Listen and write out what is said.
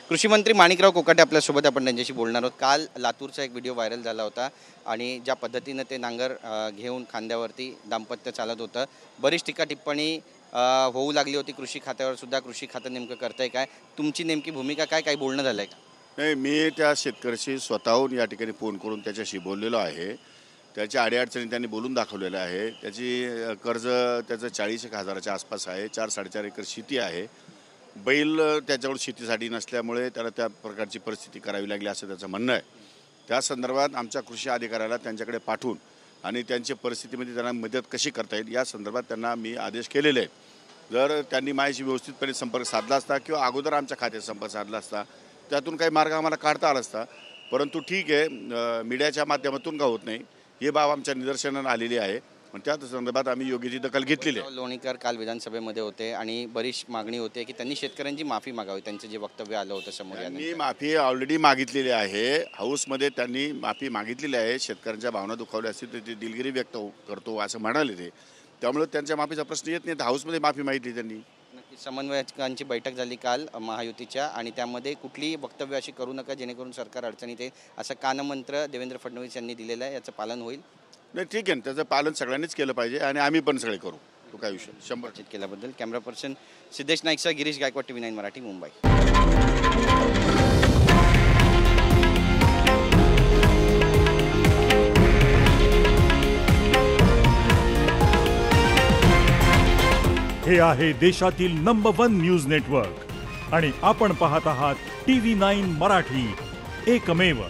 कृषी मंत्री माणिकराव कोकाटे आपल्यासोबत, आपण त्यांच्याशी बोलणार आहोत। काल लातूरचा एक व्हिडिओ व्हायरल झाला होता आणि ज्या पद्धतीने ते नांगर घेऊन खांद्यावरती दाम्पत्य चालत होतं, बरीच टीका टिप्पणी होऊ लागली होती कृषी खात्यावर सुद्धा। कृषी खातं नेमकं करतंय काय, तुमची नेमकी भूमिका काय, काही बोलणं झालंय का? नाही, मी त्या शेतकऱ्याशी स्वतःहून या ठिकाणी फोन करून त्याच्याशी बोललेलो आहे। त्याच्या अडीअडचणी त्यांनी बोलून दाखवलेलं आहे। त्याची कर्ज त्याचं 40,000च्या आसपास आहे। 4-4.5 एकर शेती आहे। बैल त्याच्यावर शेतीसाठी नसल्यामुळे त्याला त्या प्रकारची परिस्थिती करावी लागली असं त्याचं म्हणणं आहे। त्या संदर्भात आमच्या कृषी अधिकाऱ्याला त्यांच्याकडे पाठवून आणि त्यांच्या परिस्थितीमध्ये त्यांना मदत कशी करता येईल या संदर्भात त्यांना मी आदेश केलेले आहे। जर त्यांनी माझ्याशी व्यवस्थितपणे संपर्क साधला असता किंवा अगोदर आमच्या खात्यात संपर्क साधला असता, त्यातून काही मार्ग आम्हाला काढता आला असता। परंतु ठीक आहे, मीडियाच्या माध्यमातून का होत नाही हे बाब आमच्या निदर्शनाला आलेली आहे आणि त्या संदर्भात आम्ही योग्य ती दखल घेतलेली आहे। लोणीकर काल विधानसभेमध्ये होते आणि बरीच मागणी होते की त्यांनी शेतकऱ्यांची माफी मागावी, त्यांचं जे वक्तव्य आलं होतं समोर। त्यांनी माफी ऑलरेडी मागितलेली आहे। हाऊसमध्ये त्यांनी माफी मागितलेली आहे। शेतकऱ्यांच्या भावना दुखावल्या असतील तर ते दिलगिरी व्यक्त करतो असं म्हणाले ते, त्यामुळे त्यांच्या माफीचा प्रश्न येत नाही। हाऊसमध्ये माफी मागितली त्यांनी। समन्वयकांची बैठक झाली काल महायुतीच्या आणि त्यामध्ये कुठलीही वक्तव्य अशी करू नका जेणेकरून सरकार अडचणीत येईल असं कानमंत्र देवेंद्र फडणवीस यांनी दिलेलं आहे। याचं पालन होईल? नाही, ठीक आहे ना, त्याचं पालन सगळ्यांनीच केलं पाहिजे आणि आम्ही पण सगळे करू। तो काय विषय 100% केल्याबद्दल। कॅमेरा पर्सन सिद्धेश नाईकसह गिरीश गायकवाड, TV9 मराठी, मुंबई। हे आहे देशातील नंबर 1 न्यूज नेटवर्क आणि आपण पाहत आहात TV9 मराठी, एकमेव।